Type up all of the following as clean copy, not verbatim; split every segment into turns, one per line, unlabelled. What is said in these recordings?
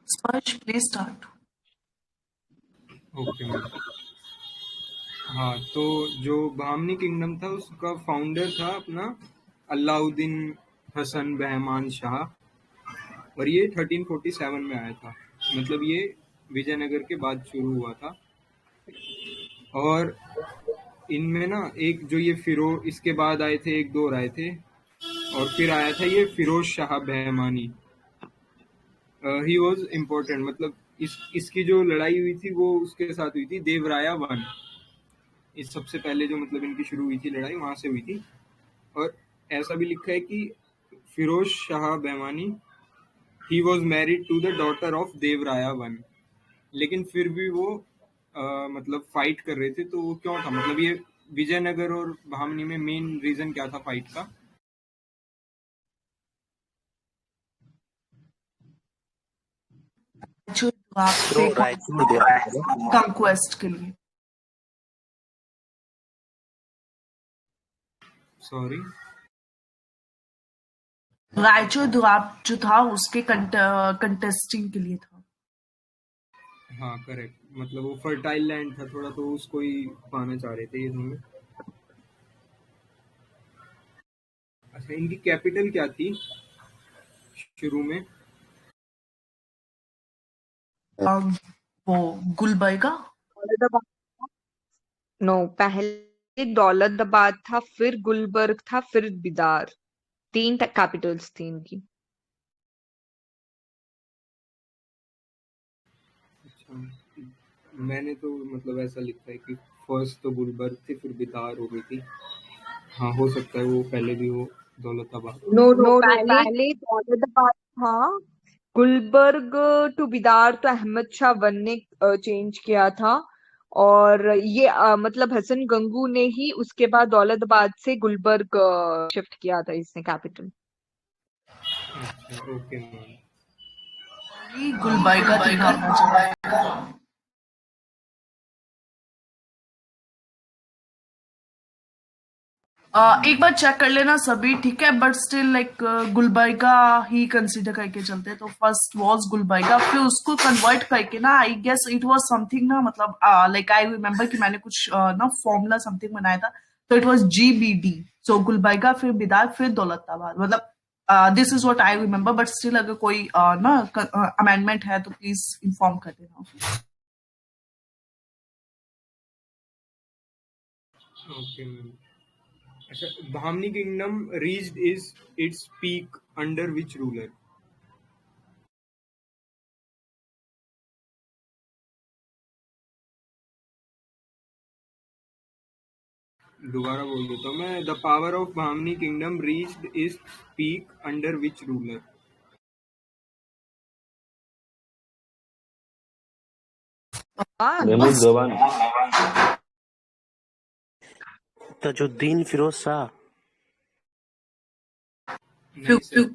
स्पर्श play start.
Okay ma'am. हाँ, तो जो बहामनी किंगडम था उसका फाउंडर था अपना अलाउद्दीन हसन बहमान शाह, और ये 1347 में आया था। मतलब ये विजयनगर के बाद शुरू हुआ था। और इनमें ना एक जो ये फिरोज, इसके बाद आए थे एक दो और आए थे, और फिर आया था ये Firoz Shah Bahmani. He was important, मतलब इसकी जो लड़ाई हुई थी वो उसके साथ हुई थी, देवराया वन। इस सबसे पहले जो मतलब इनकी शुरू हुई थी लड़ाई, वहां से हुई थी। और ऐसा भी लिखा है कि Firoz Shah Bahmani he was married to the daughter of Devaraya one. लेकिन फिर भी वो मतलब फाइट कर रहे थे, तो वो क्यों था, मतलब ये विजयनगर और बहामनी में मेन रीजन क्या था फाइट का?
जो आप
ब्रो
पे
रायचूर द्वारा ब्रो।
कंक्वेस्ट के लिए।
सॉरी।
रायचूर द्वार जो था उसके कंटेस्टिंग के लिए था।
हाँ करेक्ट, मतलब वो फर्टाइल लैंड था थोड़ा, तो उसको ही पाना चाह रहे थे ये दोनों। अच्छा, इनकी कैपिटल क्या थी शुरू में?
वो गुलबर्गा।
दौलताबाद। नो, पहले दौलताबाद था, फिर गुलबर्ग था, फिर बिदार। 3 कैपिटल्स थी इनकी।
अच्छा, मैंने तो मतलब ऐसा लिखा है कि फर्स्ट तो गुलबर्ग थी, फिर बिदार हो गई थी। हाँ, हो सकता है वो पहले भी हो दौलताबाद।
नो नो, पहले दौलताबाद था। गुलबर्ग टू बिदार तो अहमद शाह वन ने चेंज किया था। और ये मतलब हसन गंगू ने ही उसके बाद दौलताबाद से गुलबर्ग शिफ्ट किया था इसने कैपिटल।
अच्छा, ओके मैम।
गुलबर्गा थी भावना जी। एक बार चेक कर लेना सभी, ठीक है, but still like Gulbarga he consider करके चलते। तो फर्स्ट वाज गुलबर्गा, फिर उसको कन्वर्ट करके ना I guess it was something ना, मतलब लाइक आई रिमेम्बर कि मैंने कुछ ना फॉर्मूला समथिंग बनाया था। तो इट वाज GBD। सो गुलबर्गा, फिर बिदार, फिर दौलताबाद, मतलब this is what I remember. But still अगर कोई ना अमेंडमेंट है तो प्लीज इन्फॉर्म कर देना।
Okay ma'am. अच्छा, Bahmani kingdom reached is its peak under which ruler? दोबारा बोल देता हूँ मैं। The power of Bahmani kingdom reached its peak under which ruler?
Mahmud Gawan. Tajuddin Firoz Shah.
नहीं सर,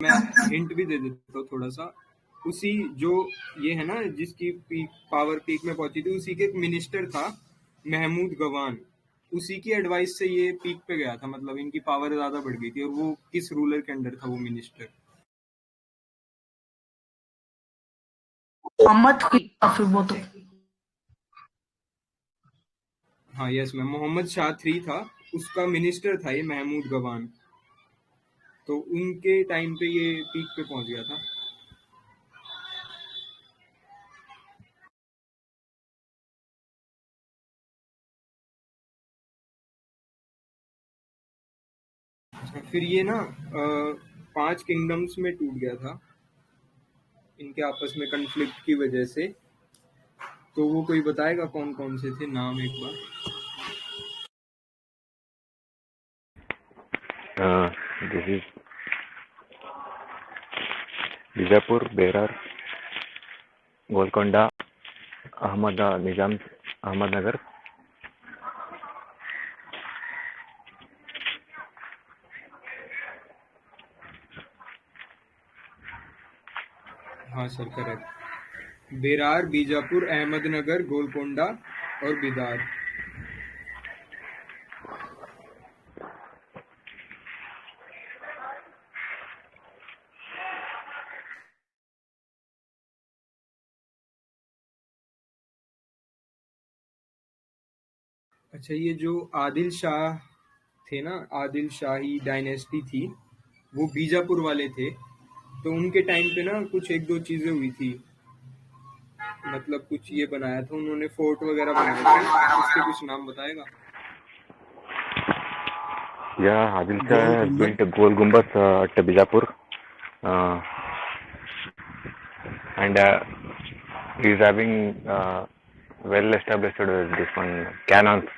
मैं हिंट भी दे देता हूँ थोड़ा सा। उसी जो ये है ना जिसकी पीक, पावर पीक में पहुंची थी, उसी के एक मिनिस्टर था महमूद गवान। उसी की एडवाइस से ये पीक पे गया था, मतलब इनकी पावर ज्यादा बढ़ गई थी। और वो किस रूलर के अंडर था वो मिनिस्टर?
मोहम्मद फिर वो तो
हाँ यस मैम, मोहम्मद शाह 3 था, उसका मिनिस्टर था ये महमूद गवान। तो उनके टाइम पे ये पीक पे पहुंच गया था। अच्छा, फिर ये ना 5 किंगडम्स में टूट गया था इनके आपस में कन्फ्लिक्ट की वजह से। तो वो कोई बताएगा कौन कौन से थे, नाम एक बार?
This is Bijapur, Berar, Golconda, Nizam, Ahmednagar.
हाँ सर, करेक्ट। बेरार, बीजापुर, अहमदनगर, गोलकोंडा और बिदार। अच्छा, ये जो आदिल शाह थे ना, आदिल शाही डायनेस्टी थी, वो बीजापुर वाले थे। तो उनके टाइम पे ना कुछ एक दो चीजें हुई थी, मतलब कुछ ये बनाया था उन्होंने, फोर्ट वगैरह बनाए थे। उसके कुछ नाम बताएगा?
Yeah, Adil
goal
Shah has
गुम्बद
built a Gol Gumbad at Bijapur, uh, and he is having well established this one cannons.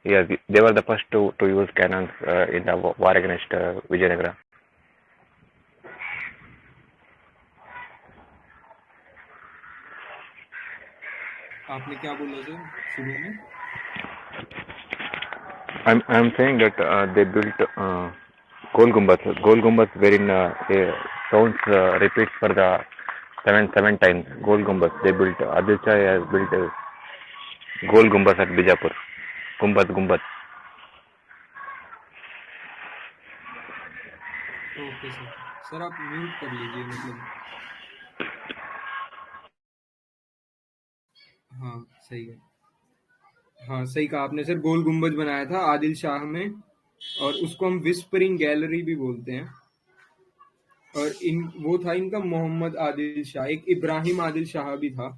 Yeah, they were the first to use cannons in the war against Vijayanagara.
आपने क्या बोला sir शुरू में?
I'm saying that they built Gol Gumbad. Gol Gumbad wherein sounds repeats for the seven times. Gol Gumbad. They built. Adil Shah has built Gol Gumbad at Bijapur. Gumbad Gumbad.
Okay sir. Sir आप mute कर लीजिए, मतलब हाँ सही है। हाँ सही कहा आपने सर, गोल गुम्बद बनाया था आदिल शाह में, और उसको हम विस्परिंग गैलरी भी बोलते हैं। और वो था इनका मोहम्मद आदिल शाह। एक इब्राहिम आदिल शाह भी था,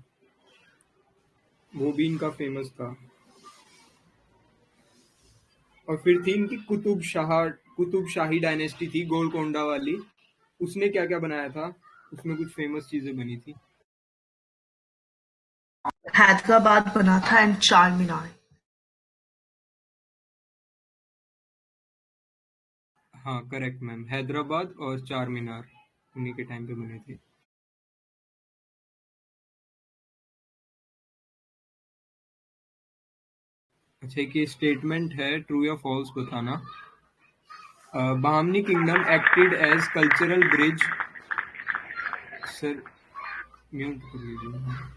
वो भी इनका फेमस था। और फिर थी इनकी कुतुब शाही डायनेस्टी थी, गोलकोंडा वाली। उसने क्या क्या बनाया था? उसमें कुछ फेमस चीजें बनी थी।
हैदराबाद बना था एंड चार मीनार।
हाँ करेक्ट मैम, हैदराबाद और चार मीनार उन्हीं के टाइम पे बने थे। अच्छा, एक ये स्टेटमेंट है, ट्रू या फॉल्स बताना। Bahmani kingdom acted as cultural bridge. Sir mute कर लीजिए।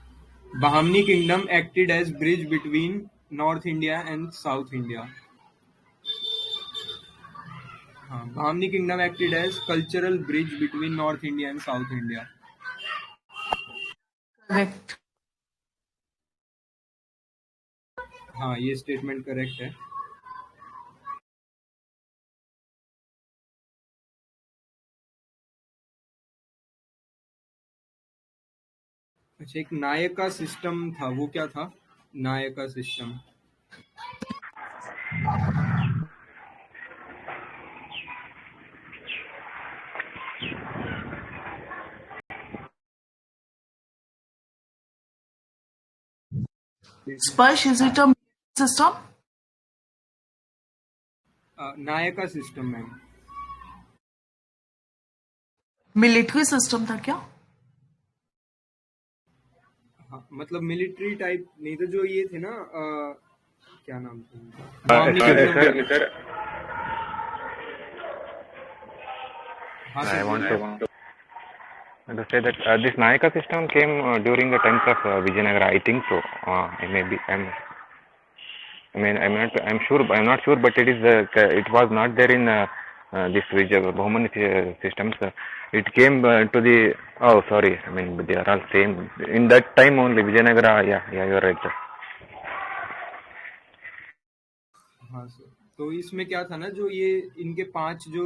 Bahmani kingdom acted as bridge between north India and south India. हाँ, Bahmani kingdom acted as cultural bridge between north India and south India.
Correct.
हाँ, ये statement correct है। अच्छा, एक Nykaa system था, वो क्या था? नायका सिस्टम।
स्पर्श, is it a system?
Nykaa system ma'am.
Military system था क्या?
हाँ, मतलब मिलिट्री टाइप नहीं, तो जो ये थे ना, क्या नाम था उनका? बहामनी किंगडम।
Sir,
हाँ
I
सर
want
बोलिए।
to say that this Nayaka system came during the times of Vijayanagara. I think so. I may be. I mean, I'm sure. I'm not sure, but it is. It was not there in this Bahmani systems. It came to the. Oh, sorry. I mean, they are all same. In that time only, Vijayanagara. Yeah, you're right, sir.
हाँ sir, तो इसमें क्या था ना, जो ये इनके 5 जो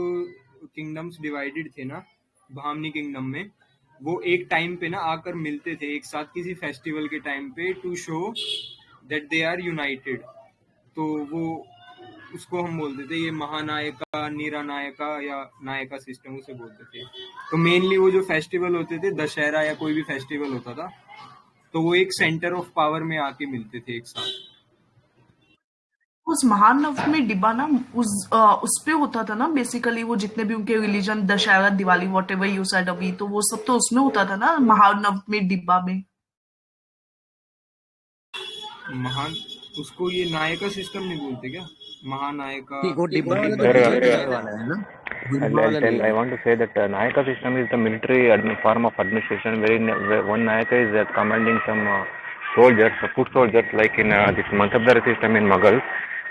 किंगडम्स डिवाइडेड थे ना बहामनी किंगडम में, वो एक टाइम पे ना आकर मिलते थे एक साथ किसी फेस्टिवल के टाइम पे, to show that they are united. तो वो उसको हम बोलते थे ये महानायका, निरानायका या नायका सिस्टम उसे बोलते थे। तो मेनली वो जो फेस्टिवल होते थे, दशहरा या कोई भी फेस्टिवल होता था, तो वो एक सेंटर ऑफ पावर में आके मिलते थे एक साथ।
उस महानवमी डिब्बा ना उस पे होता था ना बेसिकली, वो जितने भी उनके religion, Dussehra, Diwali, what ever you said अभी, तो वो सब तो उसमें होता था ना महानवमी डिब्बा में।
महान, उसको ये नायका सिस्टम नहीं बोलते क्या? महानायका।
ठीक, वो डिब्बा वाला तो
Sir,
विजयनगर वाला है ना, डिब्बा वाला नहीं
I
है।
want to say that Nayaka system is the military form of administration wherein one Nayaka is commanding some soldiers, foot soldiers, like in this Mansabdar system in Mughal.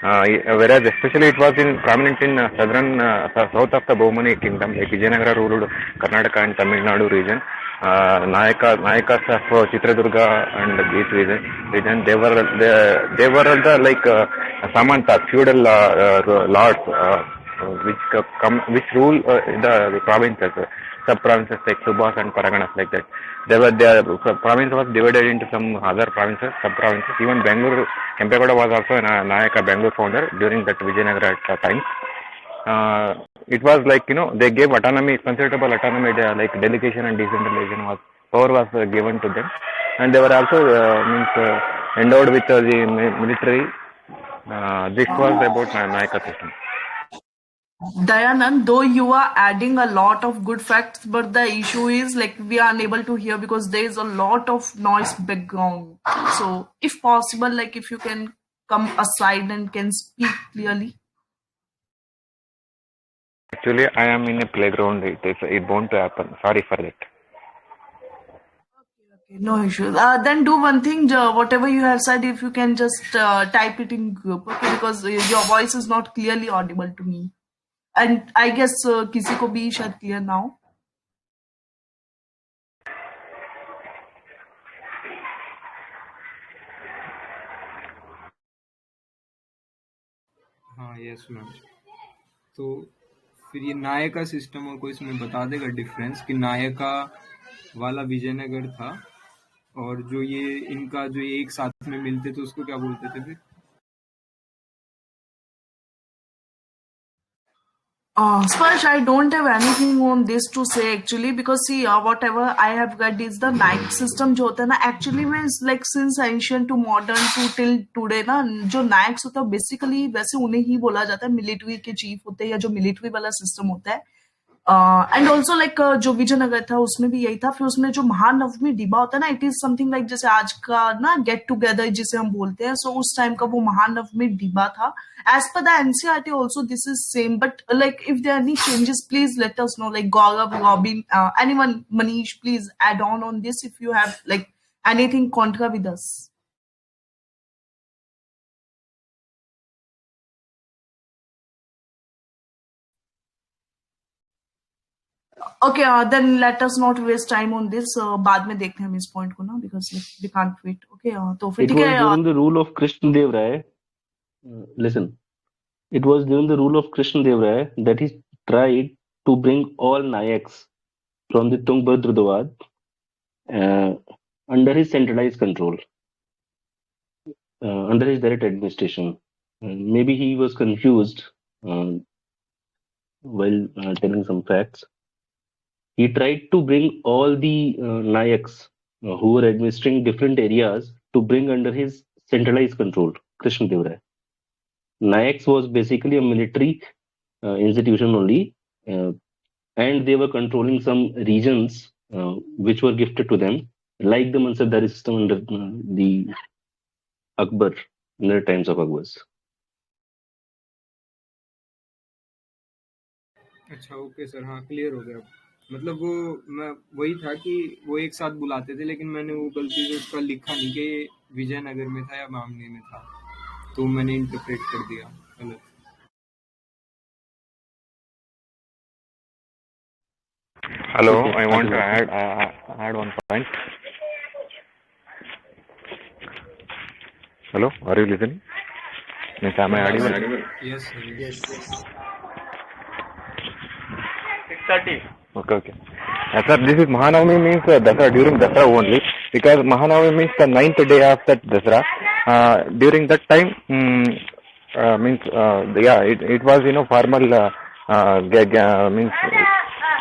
Whereas especially it was in prominent in south of the Bahmani kingdom, like Vijayanagara ruled Karnataka and Tamil Nadu region. Nayakas of Chitradurga and these region, they were all the like Samantas, feudal lords, which rule the provinces, sub provinces like Subhas and Paraganas, like that. Their province was divided into some other provinces, sub provinces. Even Bangalore, Kempegowda was also a Nayaka Bangalore founder during that Vijayanagara time. It was like, they gave autonomy, considerable autonomy, like delegation and decentralization power was given to them, and they were also endowed with the military. This was about Nayaka system.
Dayanand, though you are adding a lot of good facts, but the issue is like we are unable to hear because there is a lot of noise background. So, if possible, like if you can come aside and can speak clearly.
Actually, I am in a playground. It's bound to happen. Sorry for that.
Okay, no issues. Then do one thing, whatever you have said, if you can just type it in group, okay? Because your voice is not clearly audible to me. And I guess किसी को भी शायद clear now.
हाँ, yes ma'am. तो फिर ये Nykaa system और कोई इसमें बता देगा डिफरेंस कि नायका वाला विजयनगर था और जो ये इनका जो एक साथ में मिलते थे उसको क्या बोलते थे फिर?
Sparsh, I don't have anything on this to say actually because see, whatever I have got is the Nike system जो होता है ना actually means like since ancient to modern to till today ना जो Nikes होता है basically वैसे उन्हें ही बोला जाता है military के chief होते हैं या जो military वाला system होता है एंड ऑल्सो लाइक जो विजयनगर था उसमें भी यही था फिर उसमें जो महानवमी डिब्बा होता है ना इट इज समथिंग लाइक जैसे आज का ना गेट टुगेदर जिसे हम बोलते हैं सो उस टाइम का वो महानवमी डिब्बा था as per the NCERT also this is same but like if there any changes please let us know like Gaurav Robin anyone Manish please add on this if you have like anything contra with us Okay, then let us not waste time on this. बाद में देखते हैं हम इस point को ना because we can't wait. Okay, तो फिर
It
ठीक
was
है.
during the rule of Krishna Dev Rai. Listen, it was during the rule of Krishna Dev Rai that he tried to bring all Nayaks from the Tungbhadra Doab under his centralized control, under his direct administration. Maybe he was confused while telling some facts. He tried to bring all the Nayaks who were administering different areas to bring under his centralized control, Krishna Dev Rai. Nayaks was basically a military institution only, and they were controlling some regions which were gifted to them, like the Mansabdari system under the Akbar, in the times of Akbars.
अच्छा, okay sir, हाँ clear हो गया। मतलब वो मैं वही था कि वो एक साथ बुलाते थे लेकिन मैंने वो गलती से उसका लिखा नहीं कि विजयनगर में था या बामनी में था, तो मैंने इंटरप्रेट कर दिया गलत।
Hello, I want to add one point. Hello, are you listening? Means am I audible?
Yes, sir. Yes.
6:30. Okay. Sir, this is Mahanavami means Dasara, during Dasara only, because Mahanavami means the 9th day of that Dasara. During that time, means it was formal means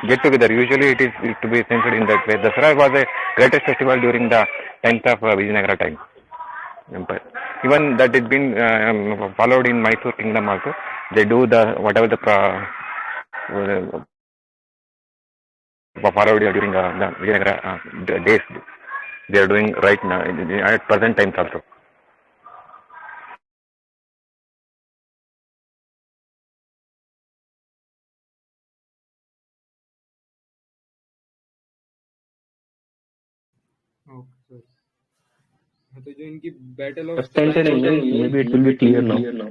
get together. Usually it is to be centered in that way. Dasara was a greatest festival during the 10th of Vijayanagara time. Empire. Even that it been followed in Mysore kingdom also. They do the whatever the followed during the Vijayanagara days. They are doing right now at present times also.
Okay, sir. तो जो इनकी battle of
Maybe it will be clear now.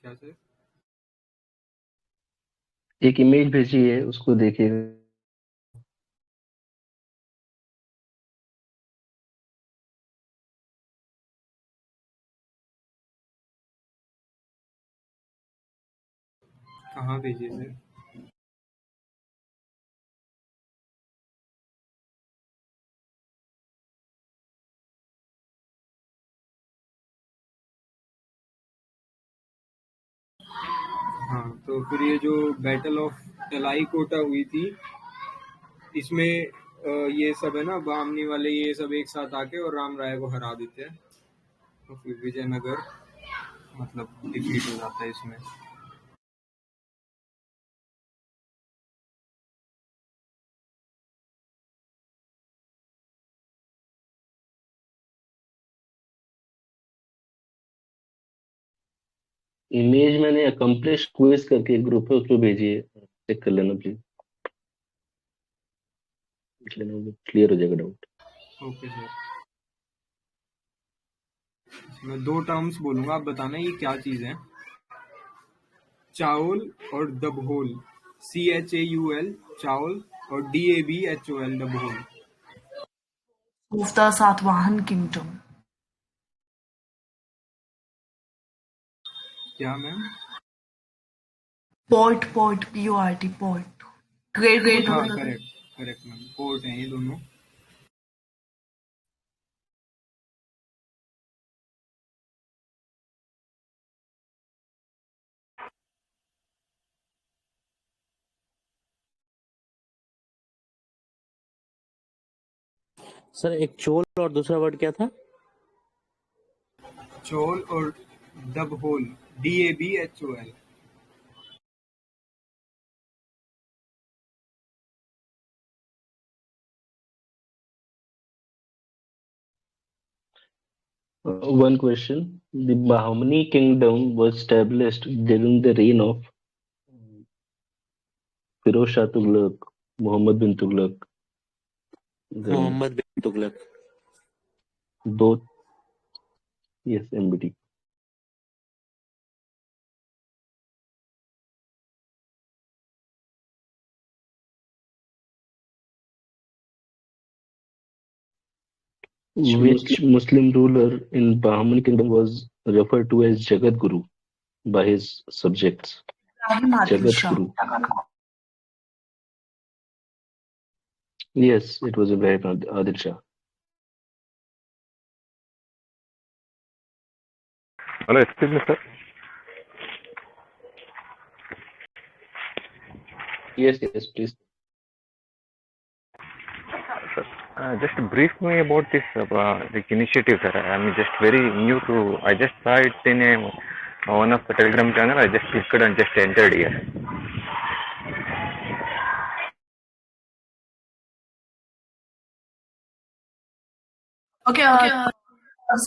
क्या sir?
एक image भेजी है, उसको देखिएगा।
कहाँ भेजिए सर? हाँ, तो फिर ये जो बैटल ऑफ तलाई कोटा हुई थी, इसमें ये सब है ना, बहामनी वाले ये सब एक साथ आके और राम राय को हरा देते हैं, तो फिर विजयनगर मतलब डिफीट हो जाता है इसमें।
इमेज मैंने अकम्प्लिश क्विज करके एक ग्रुप है, उसमें भेजी है, चेक कर लेना प्लीज, देख लेना, क्लियर हो जाएगा डाउट।
Okay sir. मैं 2 टर्म्स बोलूंगा, आप बताना ये क्या चीज है। चावल और दबहोल, CHAUL चावल, और DABHOL दबहोल।
Of the Satvahan Kingdom.
क्या ma'am?
Port, PORT, port. Great.
हाँ, करेक्ट मैम, पोर्ट हैं ये दोनों।
सर एक चोल और दूसरा वर्ड क्या था?
चोल और दबहोल, DABHOL।
One question. The Bahmani kingdom was established during the reign of Firoz Shah Tughlaq, Muhammad bin Tughlaq, then
Mohammad bin Tughlaq.
both. Yes, MBT. Which Muslim ruler in Bahmani kingdom was referred to as Jagat Guru by his subjects?
Ibrahim Adil
Jagat
Shah.
Guru. Yes, it was Ibrahim Adil Shah.
Hello, excuse me, sir.
Yes, please.
Sir, just brief me about this initiative, sir. I'm just very new to. I just saw it in one of the Telegram channel. I just clicked and just entered here.
Okay,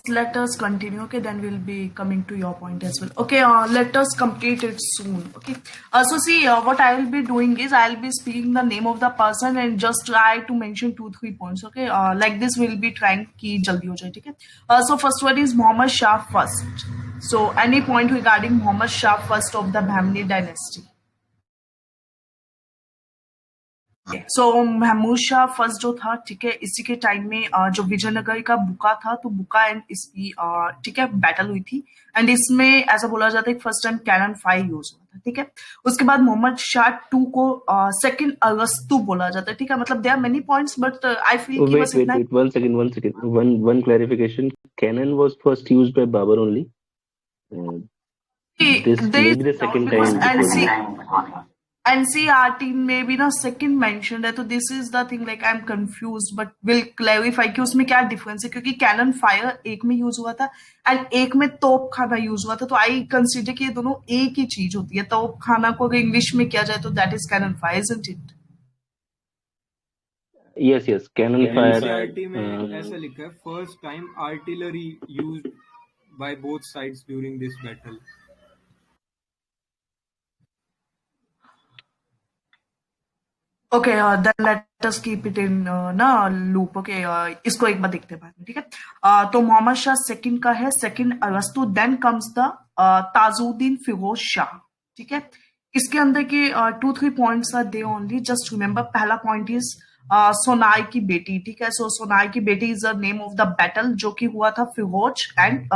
let us continue. Okay, then we'll be coming to your point as well. Okay, let us complete it soon. Okay, so see, what I will be doing is I'll be speaking the name of the person and just try to mention 2-3 points. Okay, like this we'll be trying ki jaldi ho jaye. Okay, so first one is Muhammad Shah first. So any point regarding Muhammad Shah first of the Bahmani dynasty? So Mahmud Shah first जो था, ठीक है, इसी के time में जो विजयनगर का बुका था, तो बुका एंड इसकी ठीक है बैटल हुई थी, एंड इसमें ऐसा बोला जाता है first time cannon fire use हुआ था, ठीक है। उसके बाद मोहम्मद शाह 2 को सेकंड अगस्तु बोला जाता है, ठीक है। मतलब there are many points but I feel कि बस इतना।
Wait, 1 second. One clarification. Cannon was first used by Babur only. This may be the second time it was used.
NCERT में भी ना सेकंड मेंशन्ड है, तो this is the thing, like I am confused but will clarify कि उसमें क्या difference है, क्योंकि कैनन फायर एक में यूज हुआ था एंड एक में तोप खाना यूज हुआ था, तो आई कंसीडर कि ये दोनों एक ही चीज होती है। तोप खाना को अगर इंग्लिश में किया जाए तो that is cannon fire, isn't it?
Yes, cannon fire.
NCERT में ऐसा लिखा है, first time artillery used by both sides during this battle.
Okay, then let us keep it in ना लूप. ओके, इसको एक बार देखते हैं बाद में, ठीक है. तो मोहम्मद शाह सेकंड का है, सेकंड अरस्तु, then comes the Tajuddin Firoz Shah. ठीक है. इसके अंदर के 2-3 points are they only, just remember. पहला पॉइंट इज सोनाई की बेटी. ठीक है. सो सोनाई की बेटी is the name of the battle जो कि हुआ था फिरोज एंड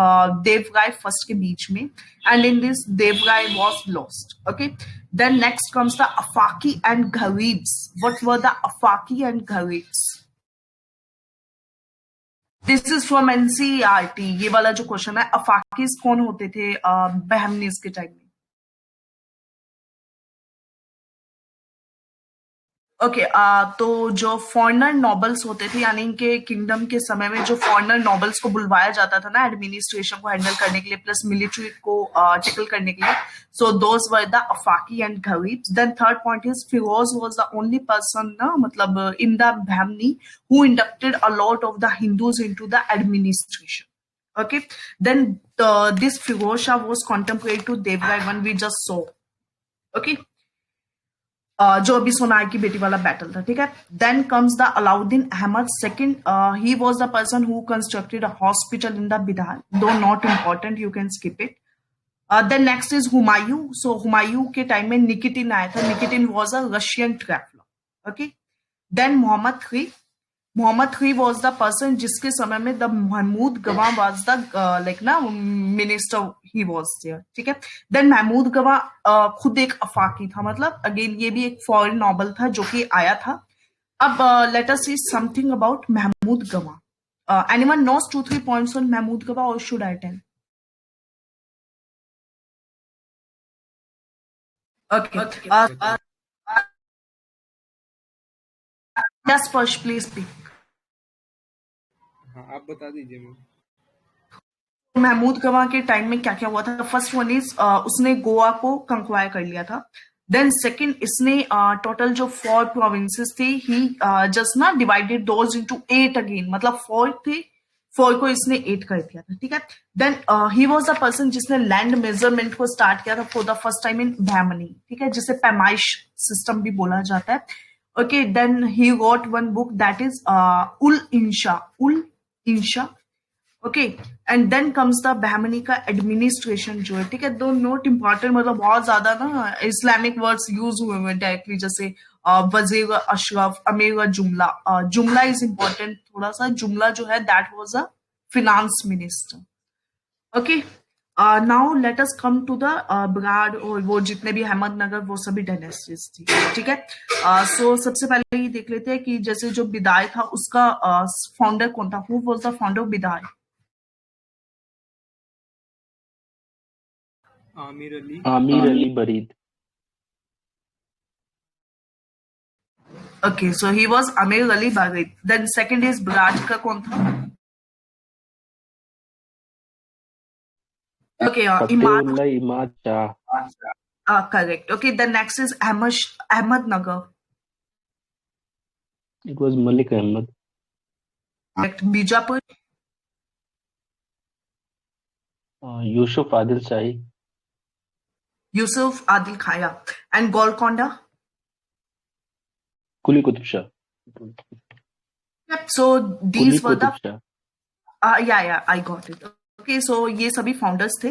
देवराय फर्स्ट के बीच में, and in this Devaraya was lost. Okay. Then next comes the Afaki and Gharibs. What were the Afaki and Gharibs? This is from NCERT. ये वाला जो question है, अफाकीज कौन होते थे बहमनीज के टाइम में? ओके, तो जो फॉरेनर नॉबल्स होते थे, यानी इनके किंगडम के समय में जो फॉरेनर नॉबल्स को बुलवाया जाता था ना एडमिनिस्ट्रेशन को हैंडल करने के लिए प्लस मिलिट्री को टैकल करने के लिए, so those were the Afaqi and Gharibs. Then third point is Firoz was the only person ना, मतलब in the Bahmani who inducted a lot of the Hindus into the administration. Okay, then this Firoz Shah was contemporary to Devrai one we just saw. Okay. जो अभी सोनाई की बेटी वाला battle था. ठीक है. Then comes the Alauddin Ahmad second. He was the person who constructed a hospital in the Bidar, though not important, you can skip it. Then next is Humayun. So Humayun के time में निकिटिन आया था. Nikitin was a Russian traveller. Okay. Then Mohammad III was the person जिसके समय में the Mahmood गवा was the like ना minister he was there. ठीक है. देन महमूद गवा खुद एक अफाकी था, मतलब अगेन ये भी एक फॉरेन नॉबल था जो कि आया था. अब let us see something about Mahmud Gawan. Anyone knows 2-3 points on Mahmud Gawan और should I tell? Okay. Yes, Persh, please speak.
हाँ, आप बता दीजिए मैम.
महमूद गवा के टाइम में क्या क्या हुआ था? फर्स्ट वन इज उसने गोवा को कंक्वायर कर लिया था. देन सेकंड, इसने टोटल जो 4 प्रोविंसेस थे ही जस्ट ना डिवाइडेड दोज इनटू 8 अगेन, मतलब 4 थे, 4 को इसने 8 कर दिया था. ठीक है. Then he was the person जिसने लैंड मेजरमेंट को स्टार्ट किया था for the first time in Bahmani. ठीक है, जिसे पैमाइश सिस्टम भी बोला जाता है. Okay. Then he got one book that is ul Insha. Okay. And then comes the Bahmani का एडमिनिस्ट्रेशन जो है. ठीक है. दो नोट इंपॉर्टेंट, मतलब बहुत ज्यादा ना इस्लामिक वर्ड्स यूज हुए हैं डायरेक्टली, जैसे वजीर अशरफ, अमीर जुमला. जुमला इज इंपॉर्टेंट थोड़ा सा. जुमला जो है that was a finance minister. Okay. Now let us come to the Berar, और वो जितने भी अहमदनगर वो सभी डायनेस्टीज थी. ठीक है. सो सबसे पहले ये देख लेते हैं कि जैसे जो बिदाय था उसका फाउंडर कौन था? Who was the founder of बिदाय?
Aamir
Ali buried.
Okay, so he was Amir Ali Bagrid. Then second is Braj का कौन था? Okay,
Imad Shah.
Correct. Okay, then next is Ahmednagar.
It was Malik Ahmed.
Correct. Bijapur.
Yusuf Adil Shahi.
Yusuf Adil Khaya. And Golconda.
Kuli Qutub Shah.
Yep. So these were the.
Shah.
Yeah, I got it. Okay, so ये सभी founders थे.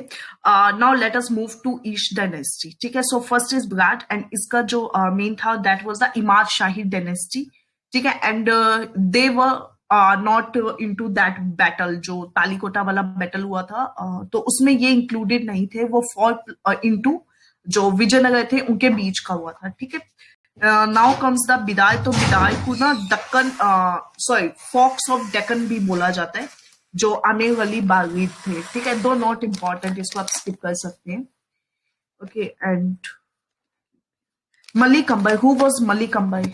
Now let us move to east dynasty. ठीक है. So first is Berar and इसका जो main था that was the Imad Shahi dynasty. ठीक है. And they were not into that battle, जो तालीकोटा वाला बैटल हुआ था, तो उसमें ये इंक्लूडेड नहीं थे. वो फॉर इनटू जो विजयनगर थे उनके बीच का हुआ था. ठीक है. नाउ कम्स द बिदाय. तो बिदाय को ना दक्कन फॉक्स ऑफ डेक्कन भी बोला जाता है, जो आमिर अली बागीद थे. ठीक है. दो नोट इंपॉर्टेंट, इसको आप स्किप कर सकते हैं. Okay. And Malik Ambar. Who was Malik Ambar?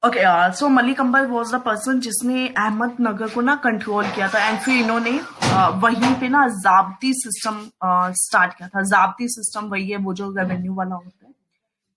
Okay. So Malik Ambar was the person जिसने अहमदनगर को ना कंट्रोल किया था, एंड फिर इन्होंने वहीं पे ना जाब्ती सिस्टम स्टार्ट किया था. जाब्ती सिस्टम वही है वो जो रेवेन्यू वाला होता है.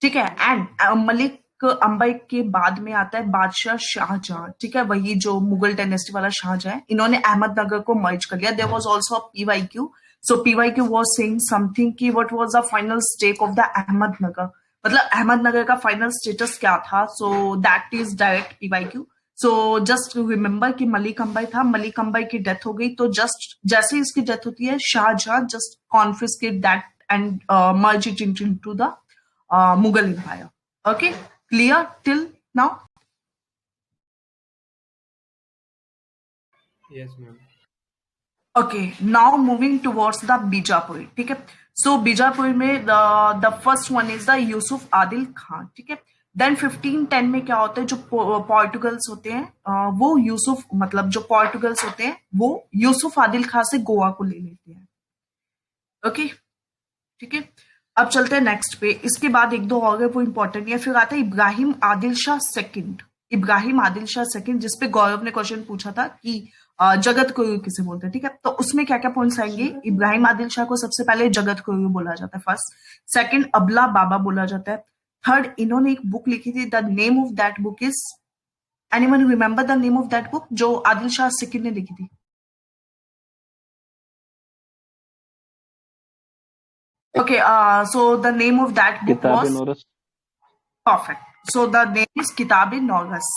ठीक है. एंड मलिक अंबाई के बाद में आता है बादशाह शाहजहां, ठीक है, वही जो मुगल डायनेस्टी वाला शाहजहां है, इन्होंने अहमदनगर को मर्ज कर लिया। There was also PYQ, so PYQ was saying something कि what was the final stake of the Ahmednagar, मतलब अहमदनगर का फाइनल स्टेटस क्या था, so that is direct PYQ. So just remember कि मलिक अंबाई था, मलिक अंबाई की डेथ हो गई, तो जस्ट जैसे ही इसकी डेथ होती है, Shahjahan just confiscate that and merge it into the Mughal Empire. Okay, clear till now?
Yes, ma'am.
Okay, now moving towards the Bijapur. ठीक है, so बीजापुर में the first one is the Yusuf Adil Khan, ठीक है। देन 1510 में क्या होता है, जो पोर्टुगल्स होते हैं वो यूसुफ, मतलब जो पोर्टुगल्स होते हैं वो यूसुफ आदिल खान से गोवा को ले लेते हैं। ओके, ठीक है, अब चलते हैं नेक्स्ट पे। इसके बाद एक दो और है, वो इंपॉर्टेंट है। फिर आता है इब्राहिम आदिल शाह सेकंड, इब्राहिम आदिल शाह सेकंड, जिसपे गौरव ने क्वेश्चन पूछा था कि जगत गुरु किसे बोलते हैं, ठीक है। तो उसमें क्या क्या पॉइंट्स आएंगे, इब्राहिम आदिल शाह को सबसे पहले जगत गुरु बोला जाता है फर्स्ट, सेकंड अबला बाबा बोला जाता है, थर्ड इन्होंने एक बुक लिखी थी, the name of that book is, anyone remember the name of that book जो आदिल शाह सेकंड ने लिखी थी? Okay, so the name of that book was
Kitab-e-Norus.
perfect. So the name is Kitab-e-Norus.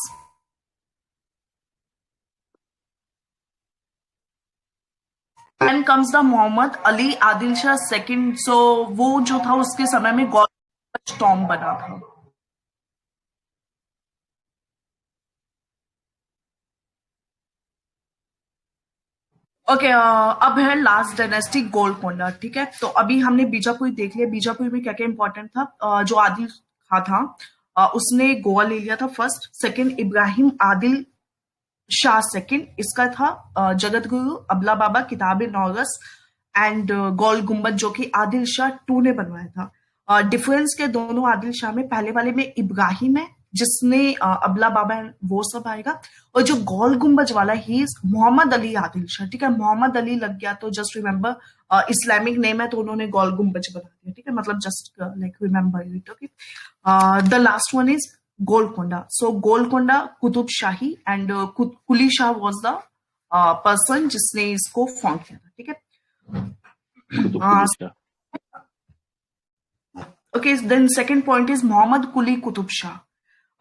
Then comes the Muhammad Ali Adil Shah second. So वो जो था उसके समय में गॉड टॉम बना था। ओके, अब है लास्ट डायनेस्टी गोलकोंडा, ठीक है। तो अभी हमने बीजापुर देख लिया, बीजापुर में क्या क्या इंपॉर्टेंट था। जो आदिल खां था उसने गोवा ले लिया था first, second Ibrahim Adil Shah second, इसका था जगत गुरु, अबला बाबा, किताब नौरस एंड गोल गुम्बद जो कि आदिल शाह 2 ने बनवाया था। डिफरेंस के दोनों आदिल शाह में, पहले वाले में इब्राहिम है जिसने अबला बाबा वो सब आएगा, और जो गोल गुम्बज वाला ही मोहम्मद अली आदिल शाह, ठीक है। मोहम्मद अली लग गया तो जस्ट रिमेंबर इस्लामिक नेम है तो उन्होंने गोल गुम्बज बना दिया, ठीक है, मतलब just like remember it. Okay, the last one is Golconda. So Golconda Qutub Shahi and Quli Shah was the person जिसने इसको फॉर्म किया था, ठीक है।
Qutub Quli Shah.
Okay, then second point is Muhammad Quli Qutub Shah.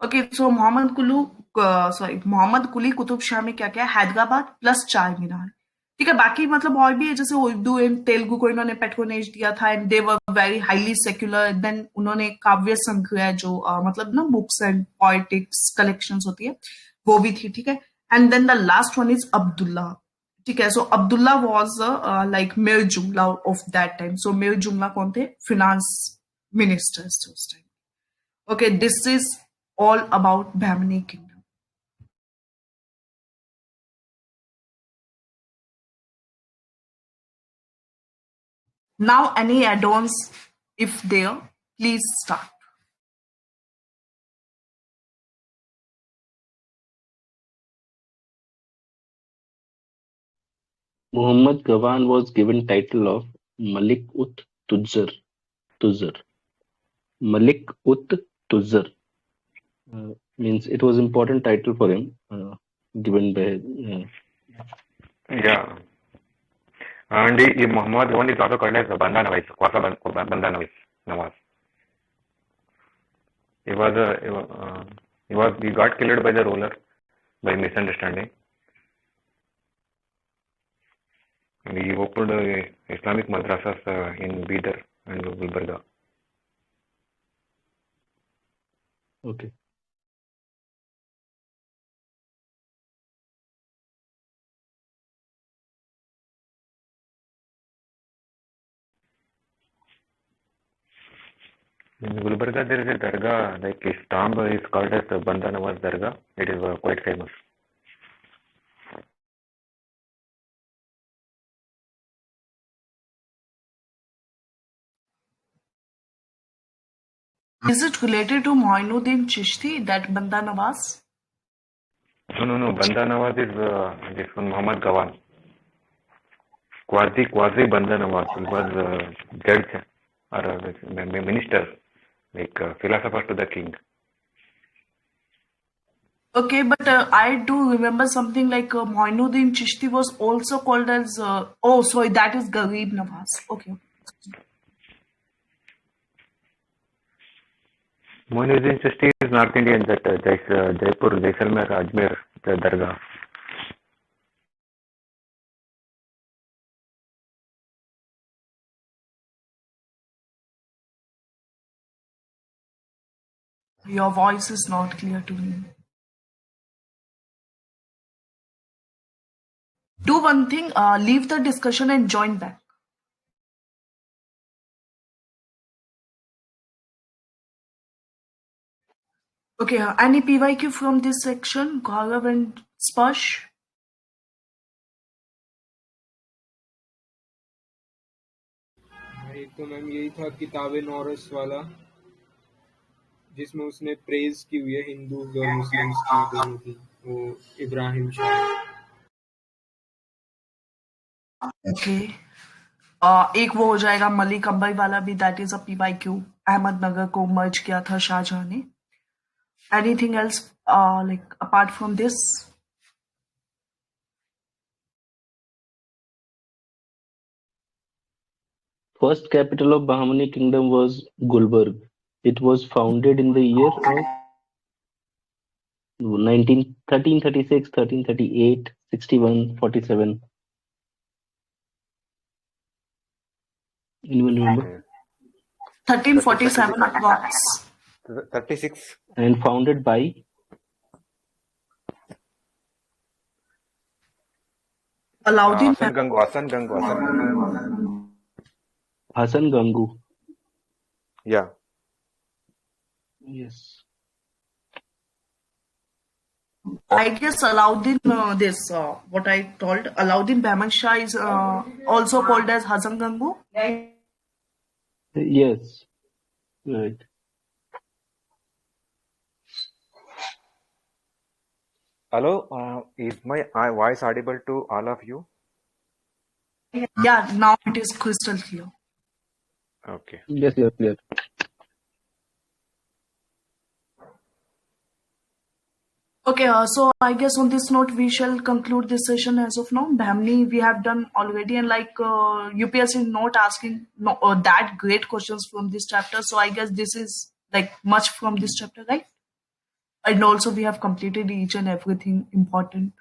Okay, so Mohammad कुली कुतुब शाह में क्या क्या है, हैदराबाद प्लस चार मीनार, ठीक है। बाकी मतलब और भी है, जैसे उर्दू एंड तेलुगु को इन्होंने पेट्रोनेज दिया था and they were very highly secular. देन उन्होंने काव्य संग्रह जो मतलब ना बुक्स एंड पोएटिक्स कलेक्शंस होती है वो भी थी, ठीक है। And then the last one is Abdullah, ठीक है। सो अब्दुल्ला वाज लाइक मिर जुमला ऑफ दैट टाइम। सो मिर जुमला कौन थे, फिनांस मिनिस्टर्स थे उस time. Okay, this is all about Bahmani kingdom. Now any add-ons if there, please start.
Muhammad Gawan was given title of Malik ut Tuzar. Malik ut Tuzar. Means it was important title for him given by
Yeah. And Muhammad Gawan is also called as Banda Nawaz, Khwaja Banda Nawaz. He got killed by the ruler by misunderstanding. And he opened Islamic madrasas in Bidar and Gulbarga.
okay.
In Gulbarga, there is a dargah, like his tomb is called as the Banda Nawaz Dargah. It is quite famous.
Is it related to Moinuddin Chishti, that Banda Nawaz?
No. Banda Nawaz is this one Muhammad Gawan. Quasi Banda Nawaz. He was judge or minister, like philosopher to the king.
Okay, but I do remember something like Moinuddin Chishti was also called as. Oh, sorry, that is Garib Nawaz. Okay.
Moinuddin Chishti is North Indian, that Jaipur, Jaisalmer, Ajmer, the Dargah.
Your voice is not clear to me. Do one thing, leave the discussion and join back. Okay, any PYQ from this section, Gaurav and Sparsh?
एक तो ma'am यही था किताबे नौरस वाला, जिसमें उसने praise की हुई है हिंदूज और मुस्लिम्स की दोनों की, वो इब्राहिम शाह।
Okay. एक वो हो जाएगा मलिक अंबर वाला भी, that is a PYQ। Ahmednagar को मर्ज किया था शाहजहां ने। Anything else like apart from this?
First capital of Bahmani kingdom was Gulbarg. It was founded in the year of 1336, 1338, 61, 47. Anyone remember?
1347 approx.
36.
And founded by
Alauddin
Hasan Gangu.
Hasan Gangu.
Yeah.
Yes.
I guess Alauddin, what I told, Alauddin Bahman Shah is also called as Hasan Gangu.
Yes. Right.
Hello, is my voice audible to all of you?
Yeah, now it is crystal clear.
Okay.
Yes, you're clear.
Okay, so I guess on this note, we shall conclude this session as of now. Bahmani, we have done already, and like UPSC is not asking that great questions from this chapter. So I guess this is like much from this chapter, right? And also we have completed each and everything important.